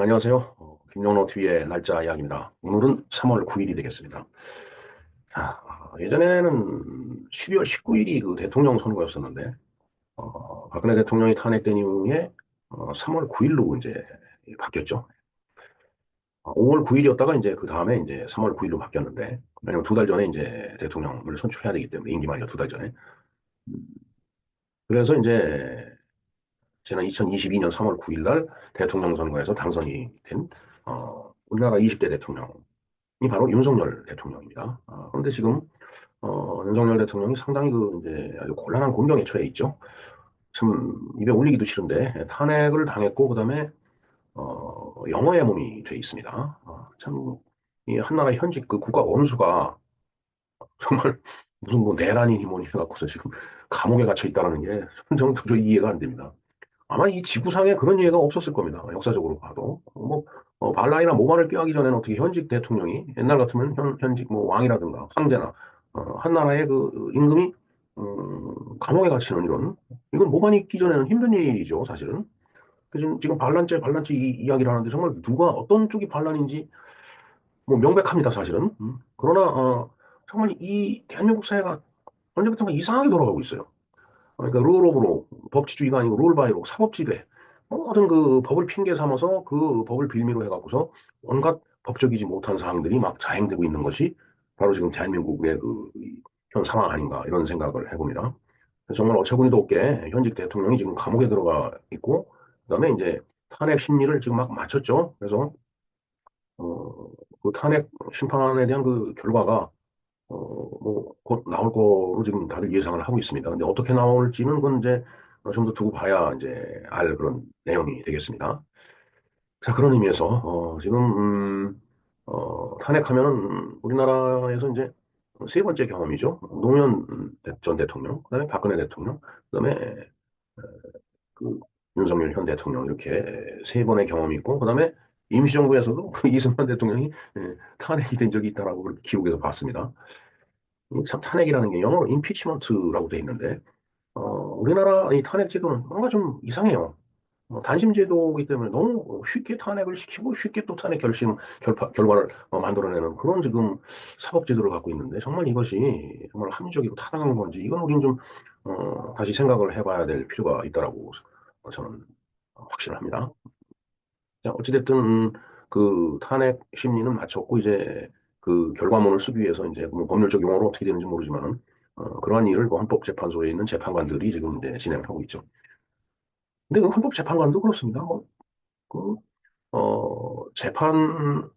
안녕하세요. 김용로 TV의 날짜 이야기입니다. 오늘은 3월 9일이 되겠습니다. 예전에는 12월 19일이 그 대통령 선거였었는데, 박근혜 대통령이 탄핵된 이후에 3월 9일로 이제 바뀌었죠. 5월 9일이었다가 이제 그 다음에 이제 3월 9일로 바뀌었는데, 왜냐면 2달 전에 이제 대통령을 선출해야 되기 때문에, 임기 만료 2달 전에. 그래서 이제 지난 2022년 3월 9일 날 대통령 선거에서 당선이 된, 우리나라 20대 대통령, 이 바로 윤석열 대통령입니다. 그런데 지금 윤석열 대통령이 상당히 그 이제 아주 곤란한 곤경에 처해 있죠. 참 입에 올리기도 싫은데 탄핵을 당했고 그다음에 영어의 몸이 돼 있습니다. 참 이 한나라 현직 그 국가 원수가 정말 무슨 뭐 내란이니 뭐니 해갖고서 지금 감옥에 갇혀 있다는 게 전 도저히 이해가 안 됩니다. 아마 이 지구상에 그런 예가 없었을 겁니다. 역사적으로 봐도. 발라이나 모발을 껴하기 전에는 어떻게 현직 대통령이 옛날 같으면 현직 뭐 왕이라든가 황제나 한나라의 그 임금이 감옥에 갇히는 이건 모반이 있기 전에는 힘든 일이죠, 사실은. 지금 반란죄 이야기를 하는데 정말 누가 어떤 쪽이 반란인지 뭐 명백합니다, 사실은. 그러나 정말 이 대한민국 사회가 언제부턴가 이상하게 돌아가고 있어요. 그러니까 룰 오브 로, 법치주의가 아니고 룰 바이 로, 사법지배. 모든 그 법을 핑계 삼아서 그 법을 빌미로 해갖고서 온갖 법적이지 못한 사항들이 막 자행되고 있는 것이 바로 지금 대한민국의 그 현 상황 아닌가 이런 생각을 해봅니다. 정말 어처구니도 없게 현직 대통령이 지금 감옥에 들어가 있고 그다음에 이제 탄핵 심리를 지금 막 마쳤죠. 그래서 그 탄핵 심판에 대한 그 결과가 뭐, 곧 나올 거로 지금 다들 예상을 하고 있습니다. 근데 어떻게 나올지는 그건 이제 좀 더 두고 봐야 이제 알 그런 내용이 되겠습니다. 자, 그런 의미에서, 탄핵하면은 우리나라에서 이제 세 번째 경험이죠. 노무현 전 대통령, 그다음에 박근혜 대통령, 그다음에 그 윤석열 현 대통령 이렇게 세 번의 경험이 있고, 그다음에 임시정부에서도 그 이승만 대통령이 탄핵이 된 적이 있다라고 그렇게 기록에서 봤습니다. 참 탄핵이라는 게 영어로 임피치먼트라고 돼 있는데 우리나라 이 탄핵 제도는 뭔가 좀 이상해요. 단심 제도이기 때문에 너무 쉽게 탄핵을 시키고 쉽게 또 탄핵 결과를 만들어내는 그런 지금 사법 제도를 갖고 있는데 정말 이것이 정말 합리적이고 타당한 건지 이건 우리는 좀 다시 생각을 해봐야 될 필요가 있다라고 저는 확신합니다. 자, 어찌됐든 그 탄핵 심리는 마쳤고 이제 그 결과문을 쓰기 위해서 이제 뭐 법률적 용어로 어떻게 되는지 모르지만은 그러한 일을 그 헌법재판소에 있는 재판관들이 지금 이제 진행을 하고 있죠. 근데 그 헌법재판관도 그렇습니다. 뭐, 그, 재판을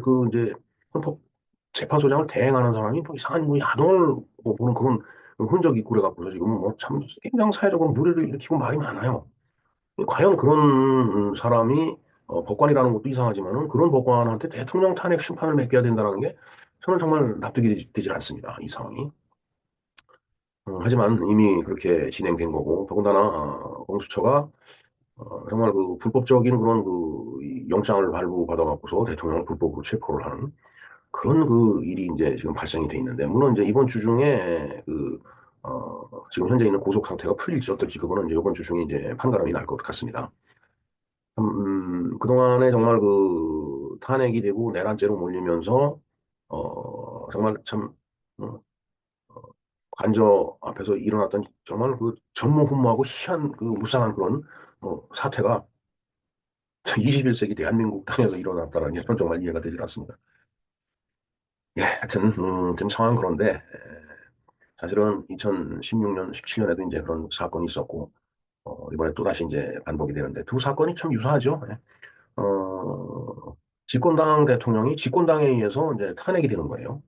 그 이제 헌법재판소장을 대행하는 사람이 뭐 이상한 뭐 야동을 뭐 보는 그런 흔적이 있고 그래갖고 지금 뭐 참 굉장히 사회적으로 물의를 일으키고 말이 많아요. 과연 그런 사람이 법관이라는 것도 이상하지만은 그런 법관한테 대통령 탄핵 심판을 맡겨야 된다는 게 저는 정말 납득이 되질 않습니다. 이 상황이. 하지만 이미 그렇게 진행된 거고 더군다나 공수처가 정말 그 불법적인 그런 그이 영장을 발부받아 갖고서 대통령을 불법으로 체포를 하는 그런 그 일이 이제 지금 발생이 돼 있는데 물론 이제 이번 주 중에 지금 현재 있는 구속 상태가 풀릴지 어떨지 그거는 이제 이번 주 중에 이제 판가름이 날 것 같습니다. 그동안에 정말 그 탄핵이 되고 내란죄로 몰리면서, 정말 참, 어, 관저 앞에서 일어났던 정말 그 전무후무하고 희한 그 무쌍한 그런, 사태가 21세기 대한민국 땅에서 일어났다는 게 저는 정말 이해가 되질 않습니다. 예, 하여튼, 지금 상황은 그런데, 사실은 2016년, 17년에도 이제 그런 사건이 있었고, 이번에 또다시 이제 반복이 되는데, 두 사건이 참 유사하죠. 예. 집권당 대통령이 집권당에 의해서 이제 탄핵이 되는 거예요.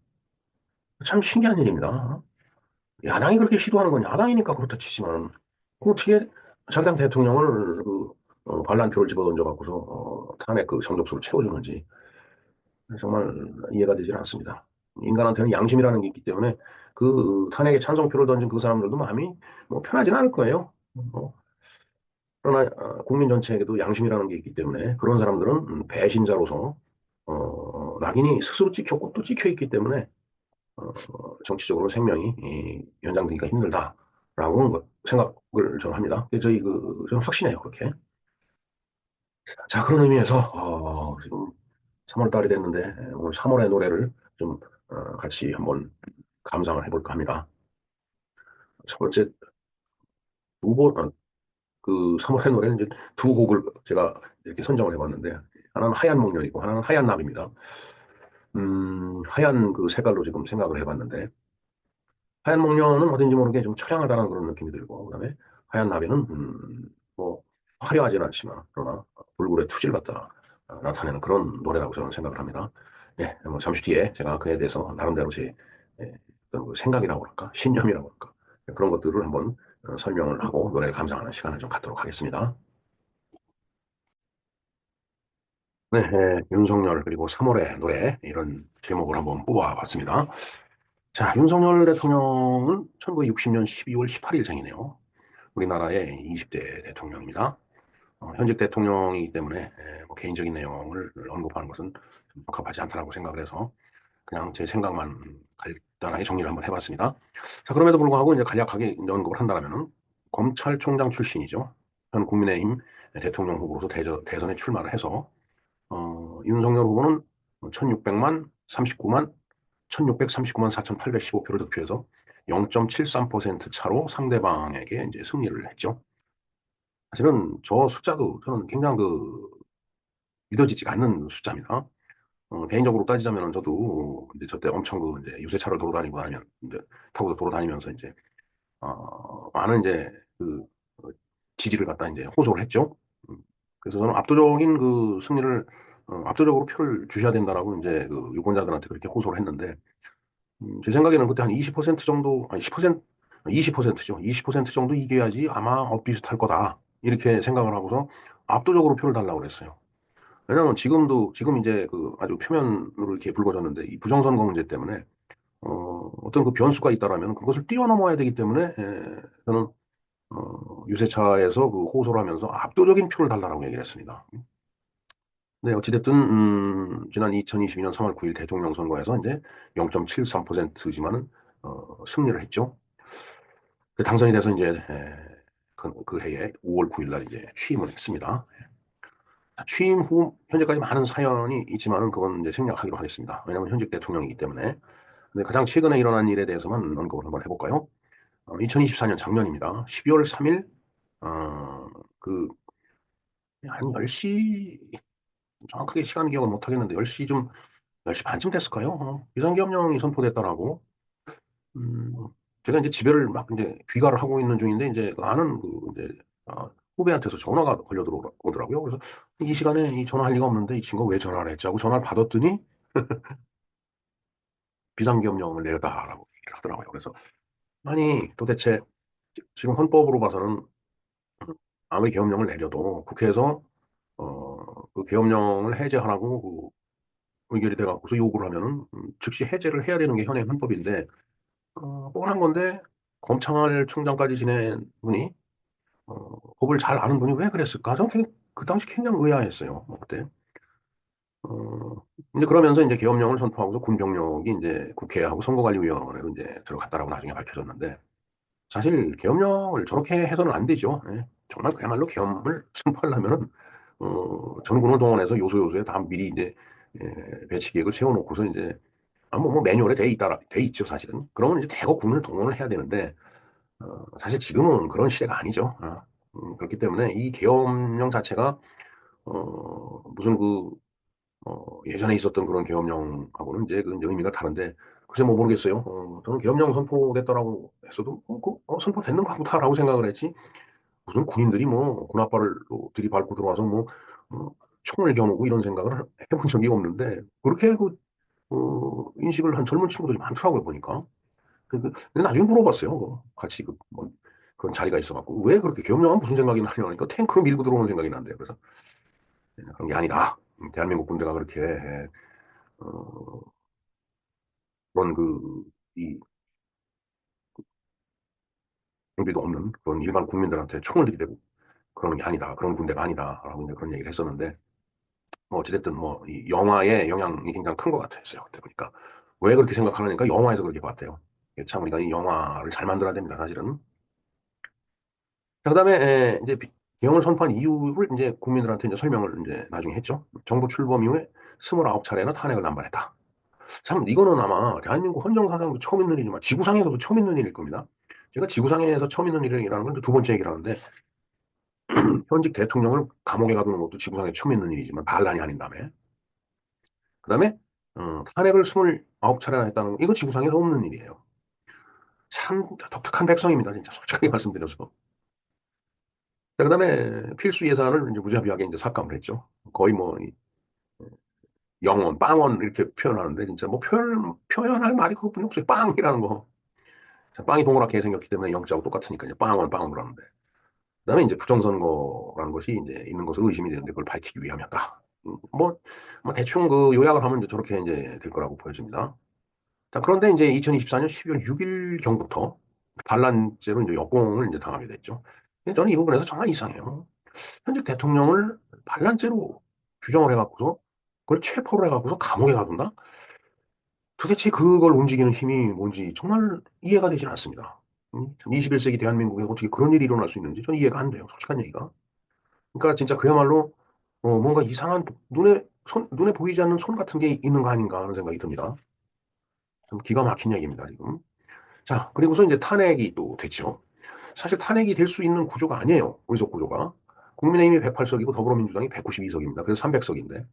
참 신기한 일입니다. 야당이 그렇게 시도하는 건 야당이니까 그렇다 치지만, 그 어떻게 자기 당 대통령을 그, 반란표를 집어 던져갖고서, 탄핵 그 정족수를 채워주는지, 정말 이해가 되질 않습니다. 인간한테는 양심이라는 게 있기 때문에, 그 탄핵에 찬성표를 던진 그 사람들도 마음이 뭐 편하지는 않을 거예요. 그러나 국민 전체에게도 양심이라는 게 있기 때문에 그런 사람들은 배신자로서 낙인이 스스로 찍혔고 또 찍혀 있기 때문에 정치적으로 생명이 연장되기가 힘들다라고 생각을 저는 합니다. 저희 저는 확신해요 그렇게. 자, 그런 의미에서, 지금 3월 달이 됐는데, 오늘 3월의 노래를 좀, 같이 한번 감상을 해볼까 합니다. 첫 번째, 두 번, 그 3월의 노래는 이제 두 곡을 제가 이렇게 선정을 해봤는데, 하나는 하얀 목련이고, 하나는 하얀 나비입니다. 하얀 그 색깔로 지금 생각을 해봤는데, 하얀 목련은 어딘지 모르게 좀 처량하다는 그런 느낌이 들고, 그다음에 하얀 나비는 뭐 화려하진 않지만 그러나 불굴의 투지를 갖다 나타내는 그런 노래라고 저는 생각을 합니다. 예, 뭐 잠시 뒤에 제가 그에 대해서 나름대로 제 어떤 그 생각이라고 할까, 신념이라고 할까 그런 것들을 한번 설명을 하고 노래를 감상하는 시간을 좀 갖도록 하겠습니다. 네, 윤석열 그리고 3월의 노래 이런 제목을 한번 뽑아봤습니다. 자, 윤석열 대통령은 1960년 12월 18일생이네요. 우리나라의 20대 대통령입니다. 현직 대통령이기 때문에 뭐 개인적인 내용을 언급하는 것은 좀 적합하지 않다고 생각을 해서 그냥 제 생각만 간단하게 정리를 한번 해봤습니다. 자, 그럼에도 불구하고 이제 간략하게 언급을 한다면은 검찰총장 출신이죠. 현 국민의힘 대통령 후보로서 대선에 출마를 해서 윤석열 후보는 1600만, 39만, 1639만 4815표를 득표해서 0.73% 차로 상대방에게 이제 승리를 했죠. 사실은 저 숫자도 저는 굉장히 믿어지지가 않는 숫자입니다. 개인적으로 따지자면 저도 이제 저때 엄청 이제 유세차를 돌아다니고 다니면 이제 타고 돌아다니면서 이제 많은 이제 어, 지지를 갖다 이제 호소를 했죠. 음, 그래서 저는 압도적인 그 승리를 압도적으로 표를 주셔야 된다라고 이제 그 유권자들한테 그렇게 호소를 했는데 제 생각에는 그때 한 20% 정도 아니 10% 20%죠. 20% 정도 이겨야지 아마 엇비슷할 거다. 이렇게 생각을 하고서 압도적으로 표를 달라고 그랬어요. 왜냐하면 지금 이제 그 아주 표면으로 이렇게 불거졌는데 이 부정선거 문제 때문에 어떤 그 변수가 있다라면 그것을 뛰어넘어야 되기 때문에 저는 유세차에서 그 호소를 하면서 압도적인 표를 달라고 얘기를 했습니다. 네, 어찌됐든 지난 2022년 3월 9일 대통령 선거에서 이제 0.73%지만은 승리를 했죠. 당선이 돼서 이제 그 해에 5월 9일 날 이제 취임을 했습니다. 취임 후 현재까지 많은 사연이 있지만은 그건 이제 생략하기로 하겠습니다. 왜냐하면 현직 대통령이기 때문에. 근데 가장 최근에 일어난 일에 대해서만 언급을 한번 해볼까요? 2024년 작년입니다. 12월 3일 어, 그 한 10시 정확하게 시간 기억을 못 하겠는데 10시 좀 10시 반쯤 됐을까요? 비상계엄령이 선포됐다라고 음, 제가 이제 집에를 막 이제 귀가를 하고 있는 중인데 이제 그 아는 이제 후배한테서 전화가 걸려 들어오더라고요. 그래서 이 시간에 이 전화할 리가 없는데 이 친구가 왜 전화를 했지 하고 전화를 받았더니 비상계엄령을 내렸다라고 얘기를 하더라고요. 그래서 아니 도대체 지금 헌법으로 봐서는 아무리 계엄령을 내려도 국회에서 그 계엄령을 해제하라고 그 의결이 돼갖고서 요구를 하면은 즉시 해제를 해야 되는 게 현행 헌법인데 뻔한 건데 검찰총장까지 지낸 분이 법을 잘 아는 분이 왜 그랬을까? 저는 그 당시 굉장히 의아했어요. 그때. 어, 이제 그러면서 이제 계엄령을 선포하고서 군병력이 이제 국회하고 선거관리위원회로 이제 들어갔다라고 나중에 밝혀졌는데 사실 계엄령을 저렇게 해서는 안 되죠. 예. 정말 그야말로 계엄을 선포하려면은 전군을 동원해서 요소요소에 다 미리 이제 배치 계획을 세워놓고서 이제 뭐 매뉴얼에 돼 있죠 사실은. 그러면 이제 대거 군을 동원을 해야 되는데 사실 지금은 그런 시대가 아니죠. 그렇기 때문에 이 계엄령 자체가 무슨 예전에 있었던 그런 계엄령하고는 이제 그 의미가 다른데 글쎄 뭐 모르겠어요. 저는 계엄령 선포됐다라고 했어도 선포됐는가 보다라고 생각을 했지 무슨 군인들이 뭐 군홧발을 들이밟고 들어와서 뭐 어, 총을 겨누고 이런 생각을 해본 적이 없는데 그렇게 인식을 한 젊은 친구들이 많더라고요 보니까. 근데 나중에 물어봤어요. 같이 뭐 그런 자리가 있어갖고 왜 그렇게 계엄령은 무슨 생각이 나냐 하니까 탱크로 밀고 들어오는 생각이 난대요. 그래서 그런 게 아니다. 대한민국 군대가 그렇게 어, 그런 이 경비도 없는 그런 일반 국민들한테 총을 들이대고 그러는 게 아니다. 그런 군대가 아니다라고 이제 그런 얘기를 했었는데 뭐 어찌됐든 뭐 이 영화의 영향이 굉장히 큰 것 같았어요. 그때 보니까 왜 그렇게 생각하느니까 영화에서 그렇게 봤대요. 참 우리가 이 영화를 잘 만들어야 됩니다. 사실은. 자, 그다음에 이제 개헌을 선포한 이유를 이제 국민들한테 이제 설명을 이제 나중에 했죠. 정부 출범 이후에 29차례나 탄핵을 남발했다. 참, 이거는 아마 대한민국 헌정사상도 처음 있는 일이지만 지구상에서도 처음 있는 일일 겁니다. 제가 지구상에서 처음 있는 일이라는 건 두 번째 얘기를 하는데, 현직 대통령을 감옥에 가두는 것도 지구상에 처음 있는 일이지만 반란이 아닌 다음에. 그 다음에, 탄핵을 29차례나 했다는 거, 이거 지구상에서 없는 일이에요. 참 독특한 백성입니다. 진짜 솔직하게 말씀드려서. 그 다음에 필수 예산을 이제 무자비하게 이제 삭감을 했죠. 거의 뭐, 영원, 빵원 이렇게 표현하는데 진짜 뭐 표현할 말이 그것뿐이 없어요. 빵이라는 거. 빵이 동그랗게 생겼기 때문에 영자하고 똑같으니까 이제 빵원, 빵원으로 하는데. 그다음에 이제 부정선거라는 것이 이제 있는 것으로 의심이 되는데 그걸 밝히기 위함이었다. 뭐, 뭐 대충 그 요약을 하면 이제 저렇게 이제 될 거라고 보여집니다. 자, 그런데 이제 2024년 12월 6일경부터 반란죄로 이제 역공을 이제 당하게 됐죠. 저는 이 부분에서 정말 이상해요. 현직 대통령을 반란죄로 규정을 해갖고서 그걸 체포를 해갖고서 감옥에 가둔다? 도대체 그걸 움직이는 힘이 뭔지 정말 이해가 되질 않습니다. 21세기 대한민국에 어떻게 그런 일이 일어날 수 있는지 저는 이해가 안 돼요. 솔직한 얘기가. 그러니까 진짜 그야말로 뭔가 이상한 눈에 보이지 않는 손 같은 게 있는 거 아닌가 하는 생각이 듭니다. 좀 기가 막힌 얘기입니다, 지금. 자, 그리고서 이제 탄핵이 또 됐죠. 사실 탄핵이 될 수 있는 구조가 아니에요. 의석 구조가. 국민의힘이 108석이고 더불어민주당이 192석입니다. 그래서 300석인데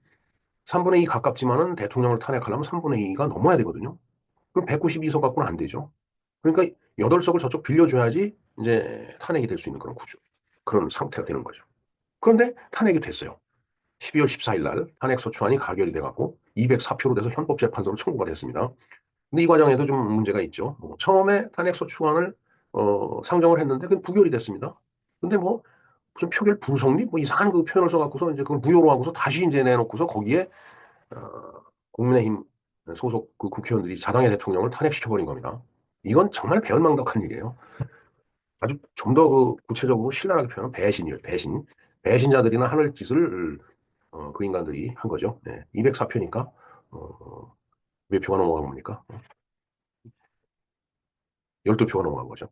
3분의 2 가깝지만은 대통령을 탄핵하려면 3분의 2가 넘어야 되거든요. 그럼 192석 갖고는 안 되죠. 그러니까 8석을 저쪽 빌려줘야지 이제 탄핵이 될 수 있는 그런 구조. 그런 상태가 되는 거죠. 그런데 탄핵이 됐어요. 12월 14일 날 탄핵소추안이 가결이 돼갖고 204표로 돼서 헌법재판소로 청구가 됐습니다. 근데 이 과정에도 좀 문제가 있죠. 처음에 탄핵소추안을 상정을 했는데 그건 부결이 됐습니다. 근데 뭐 무슨 표결 불성립 뭐 이상한 그 표현을 써갖고서 이제 그걸 무효로 하고서 다시 이제 내놓고서 거기에 국민의힘 소속 그 국회의원들이 자당의 대통령을 탄핵시켜버린 겁니다. 이건 정말 배은망덕한 일이에요. 아주 좀 더 그 구체적으로 신랄하게 표현하면 배신이에요. 배신. 배신자들이나 하늘 짓을 그 인간들이 한 거죠. 네. 204표니까 몇 표가 넘어간 겁니까? 12표가 넘어간 거죠.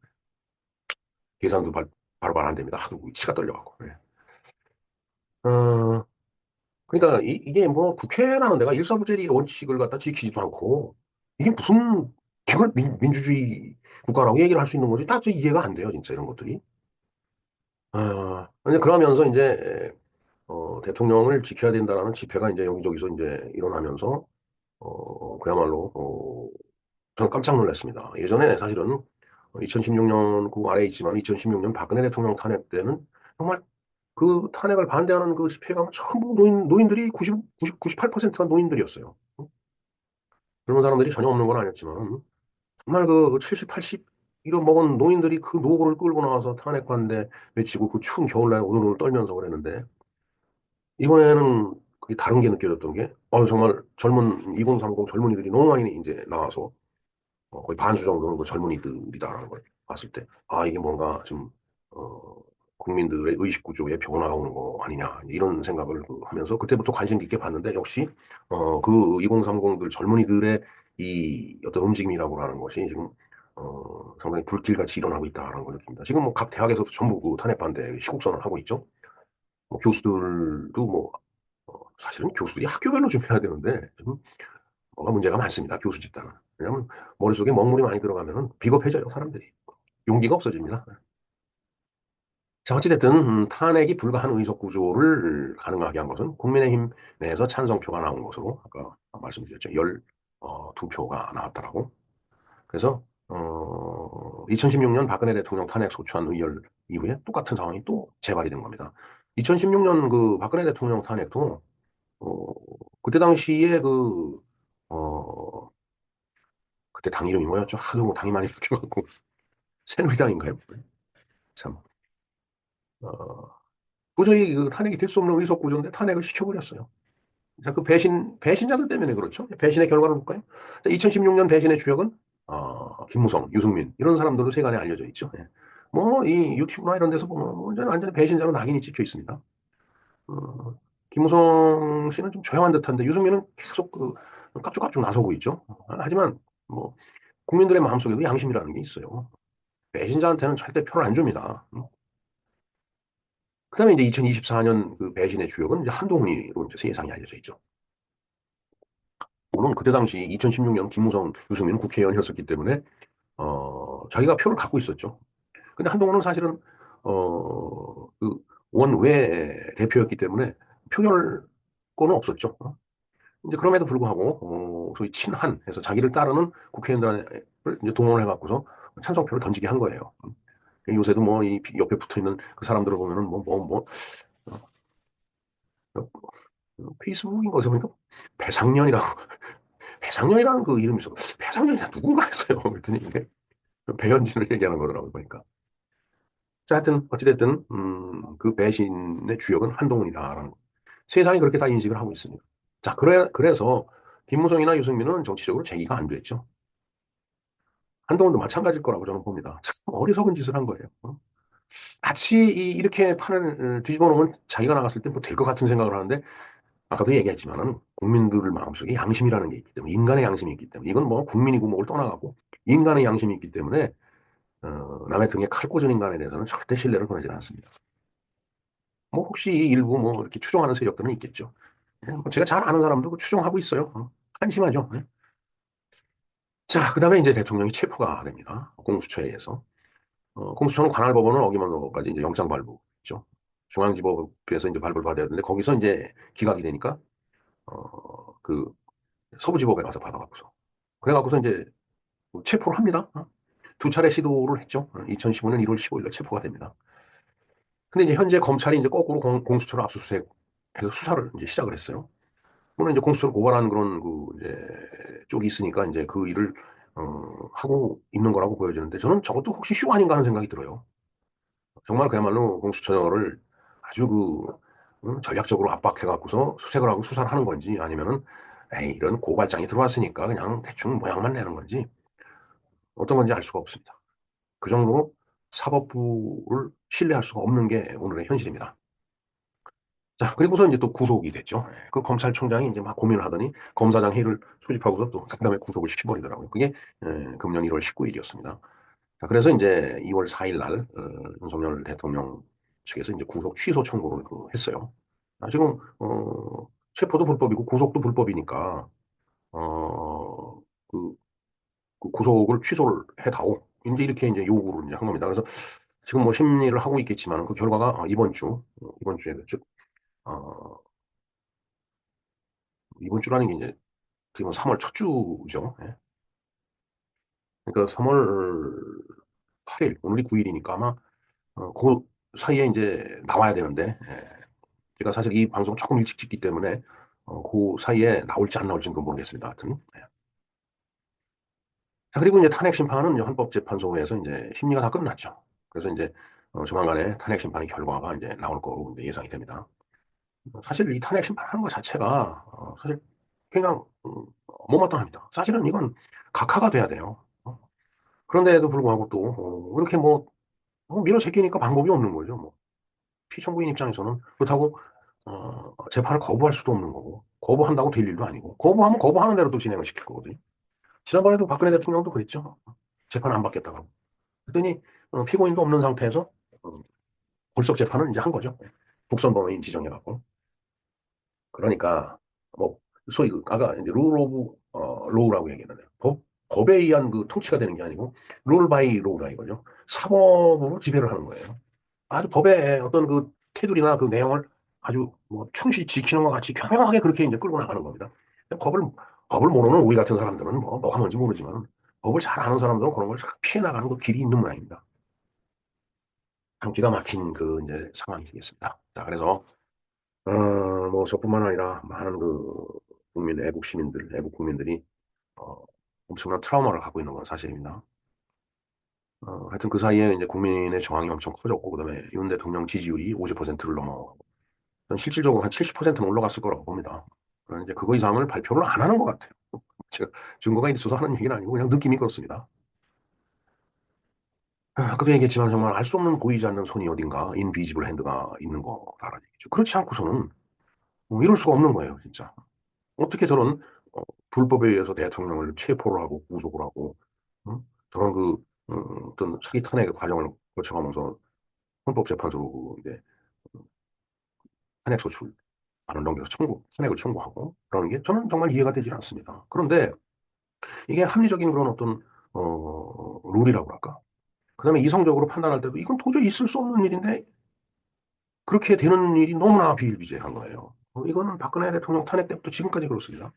계산도 바로바로 안 됩니다. 하도 치가 떨려갖고. 네. 어, 그러니까 이게 뭐 국회라는 데가 일사부재리 원칙을 갖다 지키지도 않고 이게 무슨 이걸 민주주의 국가라고 얘기를 할 수 있는 건지 딱 이해가 안 돼요. 진짜 이런 것들이. 근데 그러면서 이제 대통령을 지켜야 된다라는 집회가 이제 여기저기서 이제 일어나면서 그야말로 저는 깜짝 놀랐습니다. 예전에 사실은 2016년 그 아래에 있지만 2016년 박근혜 대통령 탄핵 때는 정말 그 탄핵을 반대하는 그 집회에 가면 전부 노인들이 98%가 노인들이었어요. 젊은 사람들이 전혀 없는 건 아니었지만 정말 그 70, 80 이런 먹은 노인들이 그 노고를 끌고 나와서 탄핵 반대 외치고 그 추운 겨울날 오늘오늘 떨면서 그랬는데 이번에는 그게 다른 게 느껴졌던 게 정말 젊은 2030 젊은이들이 너무 많이 이제 나와서 거의 반수 정도는 그 젊은이들이다라는 걸 봤을 때, 이게 뭔가 좀, 어, 국민들의 의식 구조에 변화가 오는 거 아니냐, 이런 생각을 하면서 그때부터 관심 깊게 봤는데, 역시, 그 2030들 젊은이들의 이 어떤 움직임이라고 하는 것이 지금, 상당히 불길같이 일어나고 있다라는 걸 느낍니다. 지금 뭐 각 대학에서도 전부 그 탄핵 반대 시국선언을 하고 있죠. 뭐 교수들도 뭐, 사실은 교수들이 학교별로 좀 해야 되는데, 좀 뭐가 문제가 많습니다. 교수 집단은. 왜냐하면 머릿속에 먹물이 많이 들어가면 비겁해져요, 사람들이. 용기가 없어집니다. 자, 어찌됐든 탄핵이 불가한 의석 구조를 가능하게 한 것은 국민의힘 내에서 찬성표가 나온 것으로 아까 말씀드렸죠. 12표가 나왔더라고. 그래서 2016년 박근혜 대통령 탄핵 소추안 의결 이후에 똑같은 상황이 또 재발이 된 겁니다. 2016년 그 박근혜 대통령 탄핵도 어, 그때 당시에 그때 당 이름이 뭐였죠? 하도 뭐 당이 많이 바뀌어갖고 새누리당인가요? 참 도저히 그 탄핵이 될 수 없는 의석 구조인데 탄핵을 시켜버렸어요. 자, 그 배신자들 때문에 그렇죠. 배신의 결과를 볼까요? 2016년 배신의 주역은 김무성, 유승민 이런 사람들로 세간에 알려져 있죠. 예. 뭐이 유튜브나 이런 데서 보면 완전히 배신자로 낙인이 찍혀 있습니다. 어, 김무성 씨는 좀 조용한 듯한데 유승민은 계속 그 깝죽깝죽 나서고 있죠. 하지만 뭐 국민들의 마음속에도 양심이라는 게 있어요. 배신자한테는 절대 표를 안 줍니다. 그다음에 이제 2024년 그 배신의 주역은 이제 한동훈이로 이제 세상에 알려져 있죠. 물론 그때 당시 2016년 김무성, 유승민은 국회의원이었었기 때문에 자기가 표를 갖고 있었죠. 근데 한동훈은 사실은 그 원외 대표였기 때문에 표결권은 없었죠. 이제 그럼에도 불구하고 소위 친한해서 자기를 따르는 국회의원들을 이제 동원을 해갖고서 찬성표를 던지게 한 거예요. 요새도 뭐 이 옆에 붙어 있는 그 사람들을 보면은 페이스북인 거죠. 보니까 배상년이라고 배상년이라는 그 이름이 있어. 배상년이 누군가 했어요. 그랬더니 이게 배현진을 얘기하는 거더라고요. 보니까. 자, 하여튼 어찌됐든 그 배신의 주역은 한동훈이다라는 거. 세상이 그렇게 다 인식을 하고 있습니다. 자, 그래서 김무성이나 유승민은 정치적으로 제기가 안 됐죠. 한동훈도 마찬가지일 거라고 저는 봅니다. 참 어리석은 짓을 한 거예요. 마치 이렇게 판을 뒤집어 놓으면 자기가 나갔을 때 뭐 될 것 같은 생각을 하는데 아까도 얘기했지만은 국민들 마음속에 양심이라는 게 있기 때문에 인간의 양심이 있기 때문에 이건 뭐 국민이고 뭐를 떠나가고 인간의 양심이 있기 때문에 남의 등에 칼 꽂은 인간에 대해서는 절대 신뢰를 보내지 않습니다. 뭐 혹시 일부 뭐 이렇게 추종하는 세력들은 있겠죠. 뭐 제가 잘 아는 사람도 추종하고 있어요. 한심하죠. 네. 자, 그다음에 이제 대통령이 체포가 됩니다. 공수처에 의해서. 공수처는 관할법원을 어기는 것까지 이제 영장 발부죠. 중앙지법에서 이제 발부를 받아야 되는데 거기서 이제 기각이 되니까 그 서부지법에 가서 받아갖고서 그래갖고서 이제 체포를 합니다. 두 차례 시도를 했죠. 2015년 1월 15일 체포가 됩니다. 근데 이제 현재 검찰이 이제 거꾸로 공수처를 압수수색해서 수사를 이제 시작을 했어요. 물론 이제 공수처를 고발하는 그런 그 이제 쪽이 있으니까 이제 그 일을 하고 있는 거라고 보여지는데 저는 저것도 혹시 쇼 아닌가 하는 생각이 들어요. 정말 그야말로 공수처를 아주 전략적으로 압박해갖고서 수색을 하고 수사를 하는 건지 아니면은 에이, 이런 고발장이 들어왔으니까 그냥 대충 모양만 내는 건지 어떤 건지 알 수가 없습니다. 그 정도로 사법부를 신뢰할 수가 없는 게 오늘의 현실입니다. 자, 그리고서 이제 또 구속이 됐죠. 그 검찰총장이 이제 막 고민을 하더니 검사장 회의를 소집하고서 또 그다음에 구속을 시켜버리더라고요. 그게 금년 1월 19일이었습니다. 자, 그래서 이제 2월 4일 날 윤석열 대통령 측에서 이제 구속 취소 청구를 했어요. 지금 체포도 불법이고 구속도 불법이니까 어, 그, 그 구속을 취소를 해다오. 이제 이렇게 이제 요구를 이제 한 겁니다. 그래서 지금 뭐 심리를 하고 있겠지만 그 결과가 이번 주에 즉 어, 이번 주라는 게 이제 지금 3월 첫 주죠. 예. 그러니까 3월 8일 오늘이 9일이니까 아마 그 사이에 이제 나와야 되는데 제가 사실 이 방송 조금 일찍 찍기 때문에 그 사이에 나올지 안 나올지는 모르겠습니다. 하여튼. 예. 자, 그리고 이제 탄핵 심판은 이제 헌법재판소에서 이제 심리가 다 끝났죠. 그래서 이제 조만간에 탄핵 심판의 결과가 이제 나올 거로 이제 예상이 됩니다. 사실 이 탄핵 심판하는 것 자체가 사실 그냥 못마땅합니다. 사실은 이건 각하가 돼야 돼요. 그런데도 불구하고 또 이렇게 뭐 밀어제끼니까 방법이 없는 거죠. 뭐 피청구인 입장에서는 그렇다고 재판을 거부할 수도 없는 거고 거부한다고 될 일도 아니고 거부하면 거부하는 대로 또 진행을 시킬 거거든요. 지난번에도 박근혜 대통령도 그랬죠. 재판 안 받겠다고. 그랬더니 피고인도 없는 상태에서 어, 불석 재판을 이제 한 거죠. 국선범인 지정해갖고. 그러니까 뭐 소위 아까 이제 룰 오브 로우라고 얘기했는데 법에 의한 그 통치가 되는 게 아니고 룰 바이 로우라 이거죠. 사법으로 지배를 하는 거예요. 아주 법의 어떤 그 테두리나 그 내용을 아주 뭐 충실히 지키는 것 같이 교묘하게 그렇게 이제 끌고 나가는 겁니다. 법을 법을 모르는 우리 같은 사람들은 뭐가 뭔지 모르지만 법을 잘 아는 사람들은 그런 걸 피해 나가는 그 길이 있는 모양입니다. 참 기가 막힌 그 이제 상황이 되겠습니다. 자, 그래서 뭐 저뿐만 아니라 많은 그 애국 시민들, 애국 국민들이 어, 엄청난 트라우마를 갖고 있는 건 사실입니다. 하여튼 그 사이에 이제 국민의 저항이 엄청 커졌고, 그다음에 윤 대통령 지지율이 50%를 넘어, 실질적으로 한 70%는 올라갔을 거라고 봅니다. 그러나 이제 그거 이상을 발표를 안 하는 것 같아요. 제가 증거가 있어서 하는 얘기는 아니고 그냥 느낌이 그렇습니다. 아까도 얘기했지만 정말 알 수 없는 보이지 않는 손이 어딘가 인비지블 핸드가 있는 거다라는 얘기죠. 그렇지 않고서는 뭐 이럴 수가 없는 거예요, 진짜. 어떻게 저런 불법에 의해서 대통령을 체포를 하고 구속을 하고 저런 어떤 사기 탄핵의 과정을 거쳐가면서 헌법재판소로 이제 탄핵 소추 안을 넘겨서 탄핵을 청구하고 그러는 게 저는 정말 이해가 되지 않습니다. 그런데 이게 합리적인 그런 어떤 룰이라고 할까? 그다음에 이성적으로 판단할 때도 이건 도저히 있을 수 없는 일인데 그렇게 되는 일이 너무나 비일비재한 거예요. 이거는 박근혜 대통령 탄핵 때부터 지금까지 그렇습니다.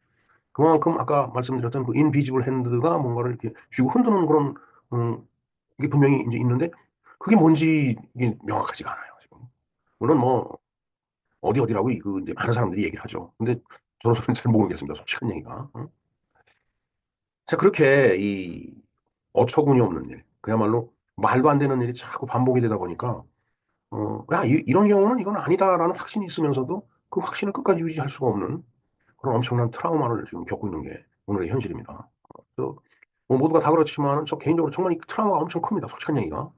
그만큼 아까 말씀드렸던 그 인비지블 핸드가 뭔가를 이렇게 쥐고 흔드는 그런 이게 분명히 이제 있는데 그게 뭔지 이게 명확하지가 않아요. 지금. 물론 뭐 어디라고 그 이제 많은 사람들이 얘기를 하죠. 근데 저는 잘 모르겠습니다. 솔직한 얘기가. 자, 그렇게 이 어처구니 없는 일, 그야말로 말도 안 되는 일이 자꾸 반복이 되다 보니까 야, 이런 경우는 이건 아니다라는 확신이 있으면서도 그 확신을 끝까지 유지할 수가 없는 그런 엄청난 트라우마를 지금 겪고 있는 게 오늘의 현실입니다. 뭐 모두가 다 그렇지만 저 개인적으로 정말 이 트라우마가 엄청 큽니다. 솔직한 얘기가.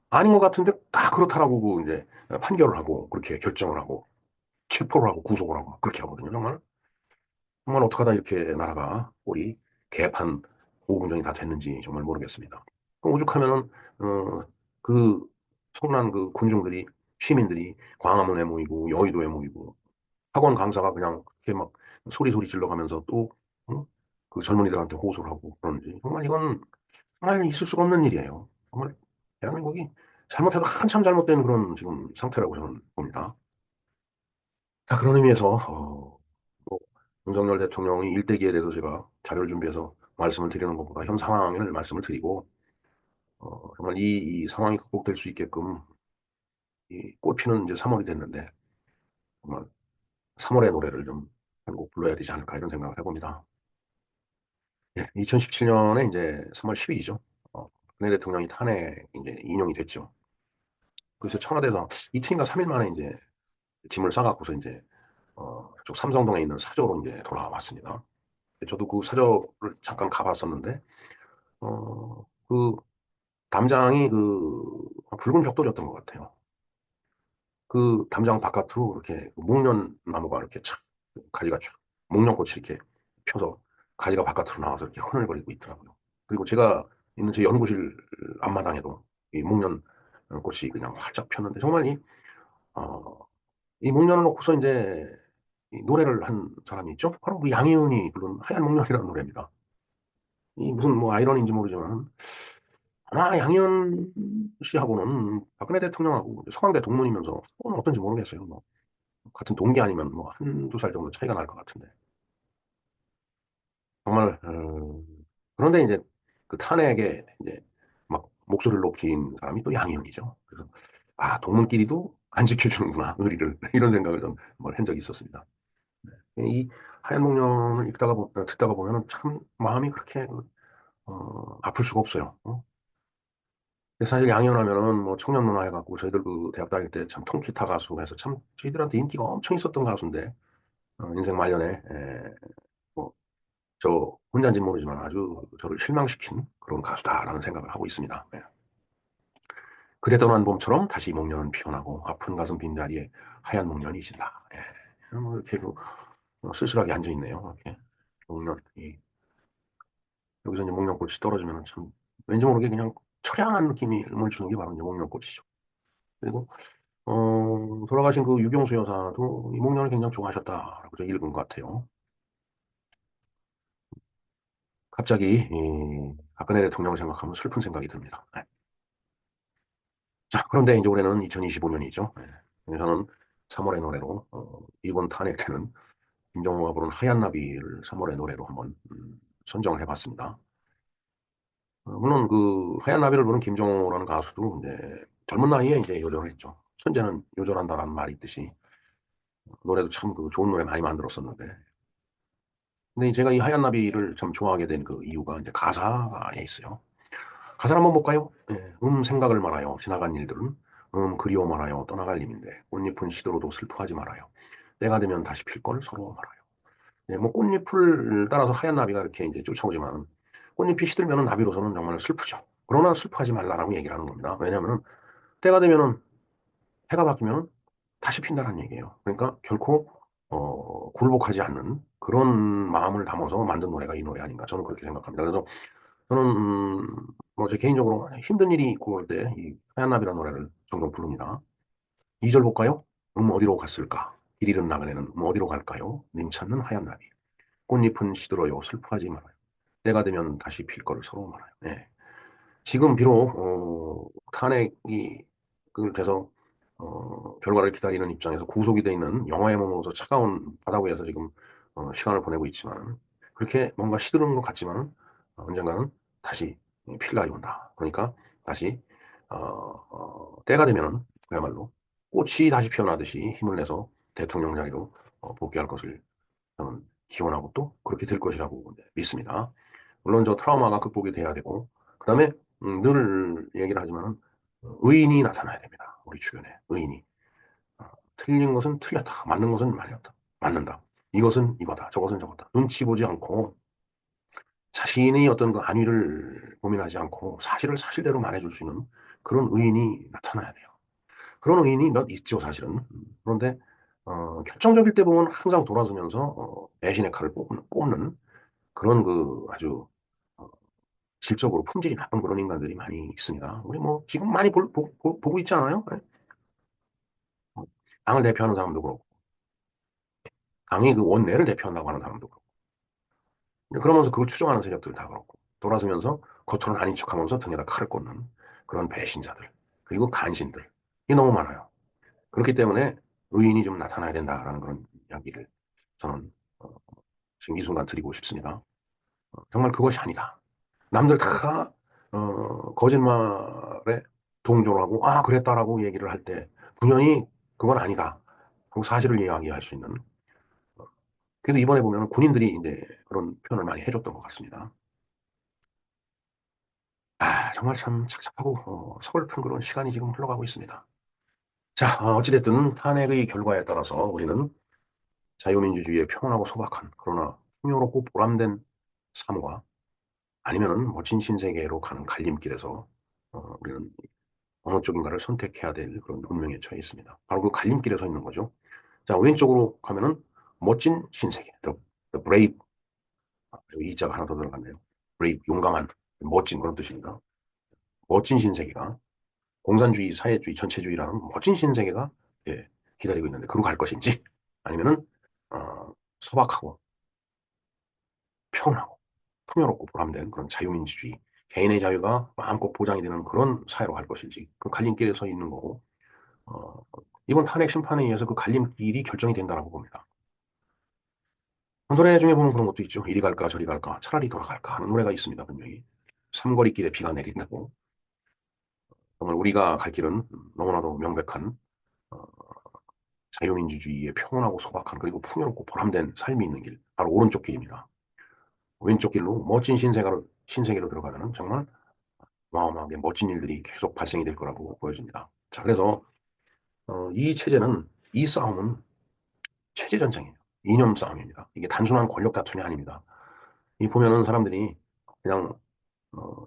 아닌 것 같은데 다 그렇다라고 그 이제 판결을 하고 그렇게 결정을 하고 체포를 하고 구속을 하고 그렇게 하거든요. 정말. 정말 어떻게 하다 이렇게 나라가 꼴이 개판 오분전이 다 됐는지 정말 모르겠습니다. 오죽하면은 그 성난 그 군중들이 시민들이 광화문에 모이고 여의도에 모이고 학원 강사가 그냥 그렇게 막 소리 질러가면서 또 그 젊은이들한테 호소를 하고 그러는지 정말 이건 정말 있을 수가 없는 일이에요. 정말 대한민국이 잘못해도 한참 잘못된 그런 지금 상태라고 저는 봅니다. 자, 그런 의미에서 뭐 윤석열 대통령이 일대기에 대해서 제가 자료를 준비해서 말씀을 드리는 것보다 현 상황을 말씀을 드리고 정말 이 상황이 극복될 수 있게끔 이 꽃피는 이제 3월이 됐는데 정말 3월의 노래를 좀 한 곡 불러야 되지 않을까 이런 생각을 해봅니다. 2017년에 이제 3월 10일이죠. 박근혜 대통령이 탄핵 이제 인용이 됐죠. 그래서 청와대에서 이틀인가 3일 만에 이제 짐을 싸갖고서 이제 쪽 삼성동에 있는 사저로 이제 돌아왔습니다. 저도 그 사저를 잠깐 가봤었는데 그 담장이 그 붉은 벽돌이었던 것 같아요. 그 담장 바깥으로 이렇게 목련 나무가 이렇게 착 가지가 쫙 목련꽃이 이렇게 펴서 가지가 바깥으로 나와서 이렇게 흐느글거리고 있더라고요. 그리고 제가 있는 제 연구실 앞마당에도 이 목련 꽃이 그냥 활짝 폈는데 정말 어, 이 목련을 놓고서 이제 이 노래를 한 사람이 있죠. 바로 그 양희은이 부른 하얀 목련이라는 노래입니다. 이 무슨 뭐 아이러니인지 모르지만 아마 양희은 씨하고는 박근혜 대통령하고 서강대 동문이면서 서로는 어떤지 모르겠어요. 뭐 같은 동기 아니면 뭐 한두 살 정도 차이가 날 것 같은데 정말 그런데 이제 그 탄핵에 이제 막 목소리를 높인 사람이 또 양희은이죠. 그래서 아 동문끼리도 안 지켜주는구나 의리를 이런 생각을 좀 한 적이 있었습니다. 이 하얀 목련을 듣다가 보면은 참 마음이 그렇게 아플 수가 없어요. 사실 양현하면은 뭐 청년 문화 해갖고 저희들 그 대학 다닐 때 참 통기타 가수 해서 참 저희들한테 인기가 엄청 있었던 가수인데 인생 말년에 뭐저 혼자인지 모르지만 아주 저를 실망시킨 그런 가수다라는 생각을 하고 있습니다. 예. 그대 떠난 봄처럼 다시 목련은 피어나고 아픈 가슴 빈자리에 하얀 목련이 진다. 예. 뭐 이렇게 그 쓸쓸하게 앉아 있네요. 이렇게 목련 여기서 이제 목련꽃이 떨어지면 참 왠지 모르게 그냥 처량한 느낌이 물 주는 게 바로 이제 목련꽃이죠. 그리고 돌아가신 그 유경수 여사도 이목련을 굉장히 좋아하셨다라고 저 읽은 것 같아요. 갑자기 박근혜 대통령을 생각하면 슬픈 생각이 듭니다. 네. 자, 그런데 이제 올해는 2025년이죠. 저는 3월의 노래로 이번 탄핵 때는 김정호가 부른 하얀 나비를 3월의 노래로 한번 선정을 해봤습니다. 물론 그 하얀 나비를 부른 김정호라는 가수도 이제 젊은 나이에 이제 요절을 했죠. 천재는 요절한다라는 말이 있듯이 노래도 참 그 좋은 노래 많이 만들었었는데 근데 제가 이 하얀 나비를 참 좋아하게 된 그 이유가 이제 가사에 있어요. 가사를 한번 볼까요? 예, 생각을 말아요. 지나간 일들은. 그리워 말아요. 떠나갈 님인데. 꽃잎은 시들어도 슬퍼하지 말아요. 때가 되면 다시 필 걸 서로 말아요. 예, 뭐 꽃잎을 따라서 하얀 나비가 이렇게 이제 쫓아오지만 꽃잎이 시들면 나비로서는 정말 슬프죠. 그러나 슬퍼하지 말라라고 얘기를 하는 겁니다. 왜냐하면 때가 되면은 해가 바뀌면 다시 핀다는 얘기예요. 그러니까 결코 굴복하지 않는 그런 마음을 담아서 만든 노래가 이 노래 아닌가 저는 그렇게 생각합니다. 그래서 저는 뭐제 개인적으로 힘든 일이 있고 그럴 때 이 하얀 나비라는 노래를 종종 부릅니다. 2절 볼까요? 어디로 갔을까? 길 잃은 나그네는 어디로 갈까요? 님 찾는 하얀 나비. 꽃잎은 시들어요. 슬퍼하지 말아요. 때가 되면 다시 필 거를 서로 말아요. 네. 지금 비록 탄핵이 돼서 결과를 기다리는 입장에서 구속이 돼 있는 영화에 머물러서 차가운 바다 위에서 지금 시간을 보내고 있지만 그렇게 뭔가 시들은 것 같지만 언젠가는 다시 필 날이 온다. 그러니까 다시 때가 되면은 그야말로 꽃이 다시 피어나듯이 힘을 내서 대통령 자리로 복귀할 것을 저는 기원하고 또 그렇게 될 것이라고 믿습니다. 물론 저 트라우마가 극복이 돼야 되고 그다음에 늘 얘기를 하지만은 의인이 나타나야 됩니다. 우리 주변에 의인이 틀린 것은 틀렸다, 맞는 것은 맞다, 맞는다. 이것은 이거다, 저것은 저거다. 눈치 보지 않고 자신의 어떤 그 안위를 고민하지 않고 사실을 사실대로 말해줄 수 있는 그런 의인이 나타나야 돼요. 그런 의인이 몇 있죠, 사실은. 그런데 결정적일 때 보면 항상 돌아서면서 배신의 칼을 뽑는 그런 그 아주 어, 질적으로 품질이 나쁜 그런 인간들이 많이 있습니다. 우리 뭐 지금 많이 보고 있지 않아요? 네? 어, 당을 대표하는 사람도 그렇고 당의 그 원내를 대표한다고 하는 사람도 그렇고 그러면서 그걸 추종하는 세력들 다 그렇고 돌아서면서 겉으로는 아닌 척하면서 등에다 칼을 꽂는 그런 배신자들 그리고 간신들 이 너무 많아요. 그렇기 때문에 의인이 좀 나타나야 된다라는 그런 이야기를 저는 어, 지금 이 순간 드리고 싶습니다. 정말 그것이 아니다. 남들 다 거짓말에 동조를 하고 아 그랬다라고 얘기를 할 때 분명히 그건 아니다. 하고 사실을 이야기할 수 있는. 그래서 이번에 보면 군인들이 이제 그런 표현을 많이 해줬던 것 같습니다. 아 정말 참 착잡하고 서글픈 그런 시간이 지금 흘러가고 있습니다. 자 어찌됐든 탄핵의 결과에 따라서 우리는 자유민주주의의 평온하고 소박한 그러나 풍요롭고 보람된 삶과 아니면은 멋진 신세계로 가는 갈림길에서 우리는 어느 쪽인가를 선택해야 될 그런 운명에 처해 있습니다. 바로 그 갈림길에 서 있는 거죠. 자, 왼쪽으로 가면은 멋진 신세계, the brave, 여기 이자가 하나 더 들어갔네요. brave, 용감한, 멋진 그런 뜻입니다. 멋진 신세계가 공산주의, 사회주의, 전체주의라는 멋진 신세계가 예, 기다리고 있는데 그로 갈 것인지 아니면은 소박하고 평온하고 풍요롭고 보람된 그런 자유민주주의, 개인의 자유가 마음껏 보장이 되는 그런 사회로 갈 것인지 그 갈림길에 서 있는 거고 어, 이번 탄핵 심판에 의해서 그 갈림길이 결정이 된다라고 봅니다. 노래 중에 보면 그런 것도 있죠. 이리 갈까 저리 갈까 차라리 돌아갈까 하는 노래가 있습니다. 분명히. 삼거리길에 비가 내린다고. 정말 우리가 갈 길은 너무나도 명백한 어, 자유민주주의의 평온하고 소박한 그리고 풍요롭고 보람된 삶이 있는 길. 바로 오른쪽 길입니다. 왼쪽 길로 멋진 신세계로 들어가면 정말 어마어마하게 멋진 일들이 계속 발생이 될 거라고 보여집니다. 자, 그래서 이 체제는 이 싸움은 체제 전쟁이에요. 이념 싸움입니다. 이게 단순한 권력 다툼이 아닙니다. 이 보면은 사람들이 그냥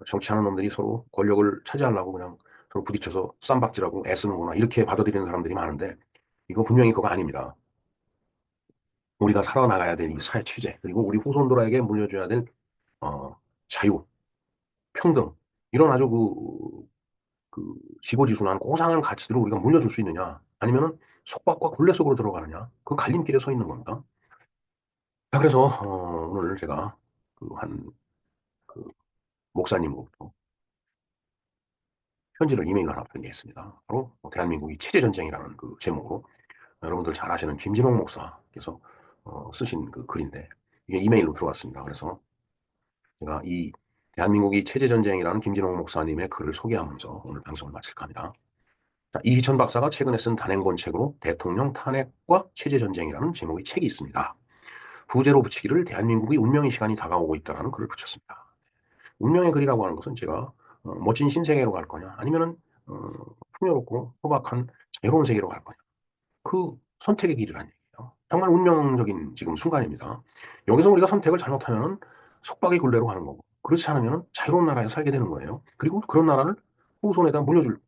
정치하는 놈들이 서로 권력을 차지하려고 그냥 서로 부딪혀서 쌈박질하고 애쓰는구나 이렇게 받아들이는 사람들이 많은데 이거 분명히 그거 아닙니다. 우리가 살아나가야 될 이 사회 체제 그리고 우리 후손들에게 물려줘야 될 어, 자유, 평등 이런 아주 그 지고지순한 고상한 가치들을 우리가 물려줄 수 있느냐 아니면은 속박과 굴레 속으로 들어가느냐 그 갈림길에 서 있는 겁니다. 자, 그래서 오늘 제가 그 목사님으로부터 편지를 이메일로 하나 보내겠습니다. 바로 대한민국이 체제전쟁이라는 그 제목으로 여러분들 잘 아시는 김진홍 목사께서 쓰신 그 글인데 이게 이메일로 들어왔습니다. 그래서 제가 이 대한민국이 체제전쟁이라는 김진홍 목사님의 글을 소개하면서 오늘 방송을 마칠까 합니다. 자, 이희천 박사가 최근에 쓴 단행본 책으로 대통령 탄핵과 체제전쟁이라는 제목의 책이 있습니다. 부제로 붙이기를 대한민국의 운명의 시간이 다가오고 있다는 글을 붙였습니다. 운명의 글이라고 하는 것은 제가 멋진 신세계로 갈 거냐 아니면은 풍요롭고 소박한 자유로운 세계로 갈 거냐 그 선택의 길이라는 얘기예요. 정말 운명적인 지금 순간입니다. 여기서 우리가 선택을 잘못하면 속박의 굴레로 가는 거고 그렇지 않으면 자유로운 나라에 살게 되는 거예요. 그리고 그런 나라를 후손에다 물려줄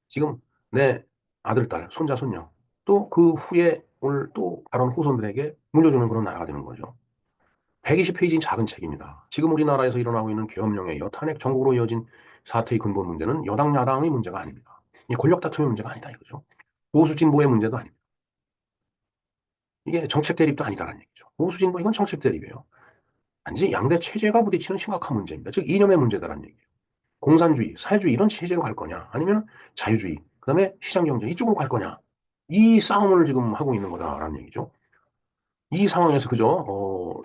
지금 내 아들, 딸, 손자, 손녀 또 그 후에 올 또 다른 후손들에게 물려주는 그런 나라가 되는 거죠. 120페이지인 작은 책입니다. 지금 우리나라에서 일어나고 있는 계엄령에 이어 탄핵 전국으로 이어진 사태의 근본 문제는 여당 야당의 문제가 아닙니다. 권력 다툼의 문제가 아니다 이거죠. 보수 진보의 문제도 아닙니다. 이게 정책 대립도 아니다라는 얘기죠. 보수 진보 이건 정책 대립이에요. 단지 양대 체제가 부딪히는 심각한 문제입니다. 즉 이념의 문제다라는 얘기예요. 공산주의, 사회주의 이런 체제로 갈 거냐, 아니면 자유주의, 그다음에 시장경제 이쪽으로 갈 거냐, 이 싸움을 지금 하고 있는 거다라는 얘기죠. 이 상황에서 그저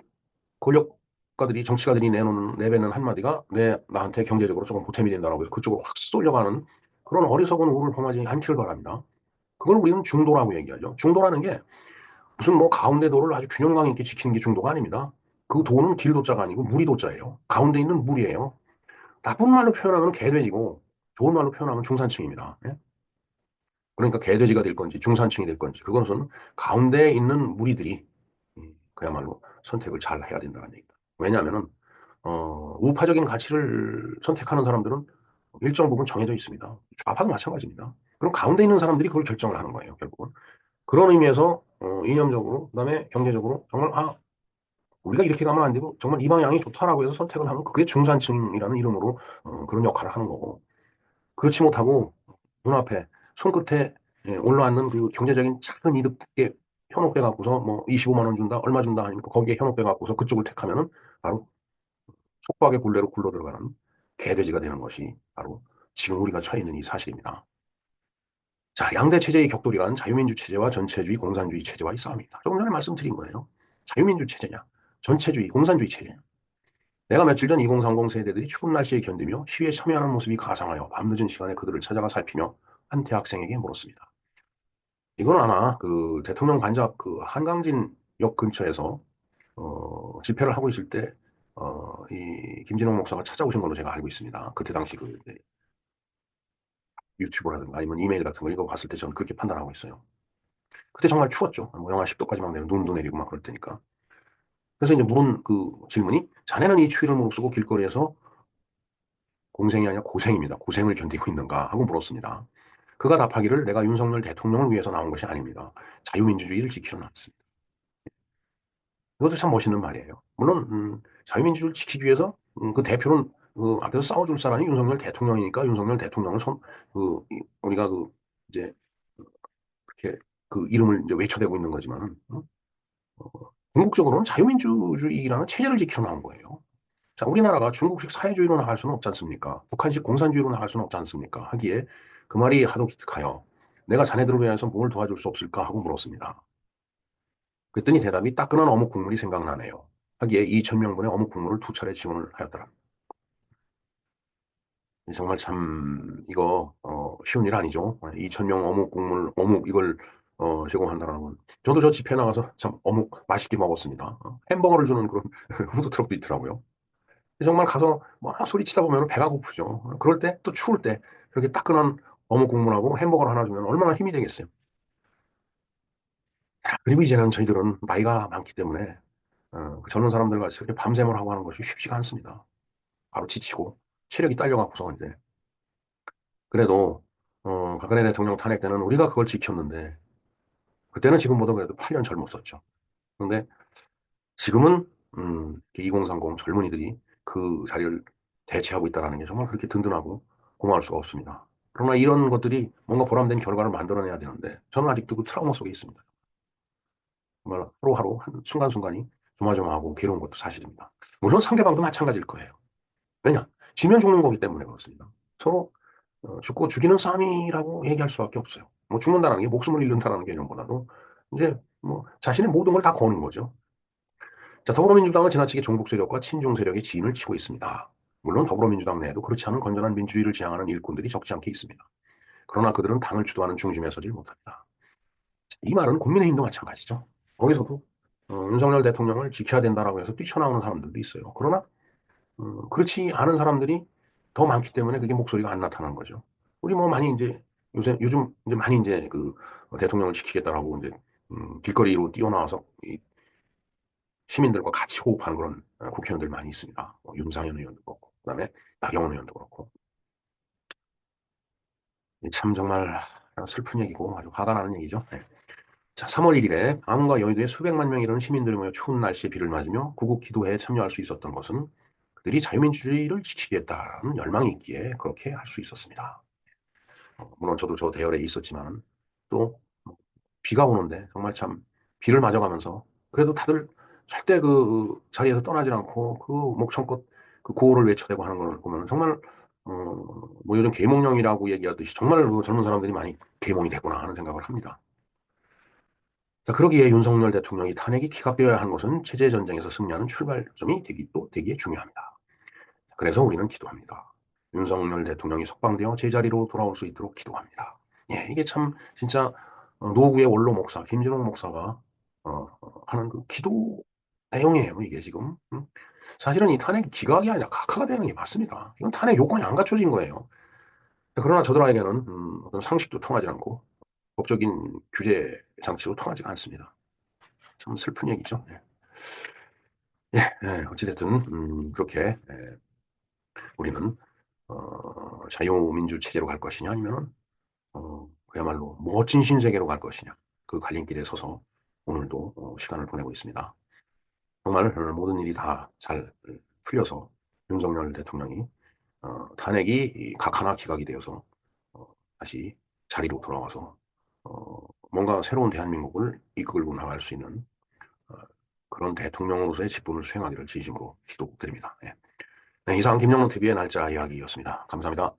권력가들이 정치가들이 내뱉는 한마디가 나한테 경제적으로 조금 보탬이 된다라고 해서 그쪽으로 확 쏠려가는 그런 어리석은 우를 범하지 않기를 바랍니다. 그걸 우리는 중도라고 얘기하죠. 중도라는 게 무슨 뭐 가운데 도를 아주 균형감 있게 지키는 게 중도가 아닙니다. 그 도는 길도자가 아니고 무리도자예요. 가운데 있는 물이에요. 나쁜 말로 표현하면 개돼지고 좋은 말로 표현하면 중산층입니다. 예? 그러니까 개돼지가 될 건지 중산층이 될 건지 그것은 가운데에 있는 무리들이 그야말로 선택을 잘 해야 된다는 얘기다. 왜냐하면은 우파적인 가치를 선택하는 사람들은 일정 부분 정해져 있습니다. 좌파도 마찬가지입니다. 그럼 가운데 있는 사람들이 그걸 결정을 하는 거예요, 결국은. 그런 의미에서 이념적으로 그다음에 경제적으로 정말 우리가 이렇게 가면 안 되고 정말 이 방향이 좋다라고 해서 선택을 하면 그게 중산층이라는 이름으로 그런 역할을 하는 거고 그렇지 못하고 눈앞에 손끝에 올라앉는 그 경제적인 작은 이득에 현혹돼 갖고서 뭐 25만 원 준다 얼마 준다 하니까 거기에 현혹돼 갖고서 그쪽을 택하면은 바로 속박의 굴레로 굴러 들어가는 개돼지가 되는 것이 바로 지금 우리가 처해 있는 이 사실입니다. 자, 양대 체제의 격돌이란 자유민주 체제와 전체주의 공산주의 체제와의 싸움입니다. 조금 전에 말씀드린 거예요. 자유민주 체제냐, 전체주의 공산주의 체제냐. 내가 며칠 전 2030 세대들이 추운 날씨에 견디며 시위에 참여하는 모습이 가상하여 밤늦은 시간에 그들을 찾아가 살피며 한 대학생에게 물었습니다. 이건 아마 그 대통령 관작 그 한강진역 근처에서 집회를 하고 있을 때 이 김진홍 목사가 찾아오신 걸로 제가 알고 있습니다. 그때 당시 그 유튜브라든가 아니면 이메일 같은 거 읽어봤을 때 저는 그렇게 판단하고 있어요. 그때 정말 추웠죠. 뭐 영하 10도까지 막 내려 눈도 내리고 막 그럴 테니까. 그래서 이제 물은 그 질문이 자네는 이 추위를 무릅쓰고 길거리에서 공생이 아니라 고생입니다. 고생을 견디고 있는가 하고 물었습니다. 그가 답하기를 내가 윤석열 대통령을 위해서 나온 것이 아닙니다. 자유민주주의를 지키러 나왔습니다. 이것도 참 멋있는 말이에요. 물론 자유민주주의를 지키기 위해서 그 대표는 그 앞에서 싸워줄 사람이 윤석열 대통령이니까 윤석열 대통령을 우리가 이제 그렇게 그 이름을 이제 외쳐대고 있는 거지만 궁극적으로는 자유민주주의라는 체제를 지키러 나온 거예요. 자, 우리나라가 중국식 사회주의로 나갈 수는 없지 않습니까? 북한식 공산주의로 나갈 수는 없지 않습니까? 하기에 그 말이 하도 기특하여 내가 자네들을 위해서 뭘 도와줄 수 없을까 하고 물었습니다. 그랬더니 대답이 따끈한 어묵 국물이 생각나네요. 하기에 2,000명분의 어묵 국물을 두 차례 지원을 하였더라. 정말 참 이거 쉬운 일 아니죠. 2,000명 어묵 국물 어묵 이걸 제공한다는 건 저도 저 집회 나가서 참 어묵 맛있게 먹었습니다. 햄버거를 주는 그런 푸드트럭도 있더라고요. 정말 가서 막 소리치다 보면 배가 고프죠. 그럴 때 또 추울 때 그렇게 따끈한 어묵 국물하고 햄버거를 하나 주면 얼마나 힘이 되겠어요. 그리고 이제는 저희들은 나이가 많기 때문에 그 젊은 사람들 같이 이렇게 밤샘을 하고 하는 것이 쉽지가 않습니다. 바로 지치고 체력이 딸려갖고서 이제 그래도 박근혜 대통령 탄핵 때는 우리가 그걸 지켰는데 그때는 지금보다 그래도 8년 젊었었죠. 그런데 지금은 2030 젊은이들이 그 자리를 대체하고 있다는 게 정말 그렇게 든든하고 고마울 수가 없습니다. 그러나 이런 것들이 뭔가 보람된 결과를 만들어내야 되는데 저는 아직도 그 트라우마 속에 있습니다. 정말 하루하루 한 순간순간이 조마조마하고 괴로운 것도 사실입니다. 물론 상대방도 마찬가지일 거예요. 왜냐? 지면 죽는 거기 때문에 그렇습니다. 서로 죽고 죽이는 싸움이라고 얘기할 수밖에 없어요. 뭐 죽는다는 게 목숨을 잃는다는 개념보다도 이제 뭐 자신의 모든 걸 다 거는 거죠. 자, 더불어민주당은 지나치게 종북 세력과 친중 세력의 지인을 치고 있습니다. 물론 더불어민주당 내에도 그렇지 않은 건전한 민주주의를 지향하는 일꾼들이 적지 않게 있습니다. 그러나 그들은 당을 주도하는 중심에 서지 못합니다. 이 말은 국민의힘도 마찬가지죠. 거기서도 윤석열 대통령을 지켜야 된다라고 해서 뛰쳐나오는 사람들도 있어요. 그러나 그렇지 않은 사람들이 더 많기 때문에 그게 목소리가 안 나타나는 거죠. 우리 뭐 많이 이제 요즘 이제 많이 이제 그 대통령을 지키겠다라고 이제 길거리로 뛰어나와서 이 시민들과 같이 호흡하는 그런 국회의원들 많이 있습니다. 뭐 윤상현 의원도 그렇고, 그다음에 나경원 의원도 그렇고. 참 정말 슬픈 얘기고 아주 화가 나는 얘기죠. 네. 자, 3월 1일에 강원과 여의도에 수백만 명이 이르는 시민들이 모여 추운 날씨에 비를 맞으며 구국 기도회에 참여할 수 있었던 것은 그들이 자유민주주의를 지키겠다는 열망이 있기에 그렇게 할 수 있었습니다. 물론 저도 저 대열에 있었지만 또 비가 오는데 정말 참 비를 맞아가면서 그래도 다들 절대 그 자리에서 떠나질 않고 그 목청껏 그 구호를 외쳐대고 하는 걸 보면 정말 뭐 요즘 계몽령이라고 얘기하듯이 정말 그 젊은 사람들이 많이 계몽이 됐구나 하는 생각을 합니다. 자, 그러기에 윤석열 대통령이 탄핵이 기각되어야 하는 것은 체제 전쟁에서 승리하는 출발점이 되기에 중요합니다. 그래서 우리는 기도합니다. 윤석열 대통령이 석방되어 제자리로 돌아올 수 있도록 기도합니다. 예, 이게 참 진짜 노구의 원로 목사 김진홍 목사가 하는 그 기도 내용이에요. 이게 지금 사실은 이 탄핵이 기각이 아니라 각하가 되는 게 맞습니다. 이건 탄핵 요건이 안 갖춰진 거예요. 그러나 저들에게는 어떤 상식도 통하지 않고 법적인 규제 장치도 통하지가 않습니다. 참 슬픈 얘기죠. 예. 예, 예, 어찌됐든 그렇게 우리는 자유민주 체제로 갈 것이냐 아니면은 그야말로 멋진 신세계로 갈 것이냐 그 갈림길에 서서 오늘도 시간을 보내고 있습니다. 정말 모든 일이 다 잘 풀려서 윤석열 대통령이 탄핵이 각하나 기각이 되어서 다시 자리로 돌아와서 뭔가 새로운 대한민국을 이끌고 나갈 수 있는 어, 그런 대통령으로서의 직분을 수행하기를 진심으로 기도드립니다. 네. 네, 이상 김영론 TV의 날짜 이야기였습니다. 감사합니다.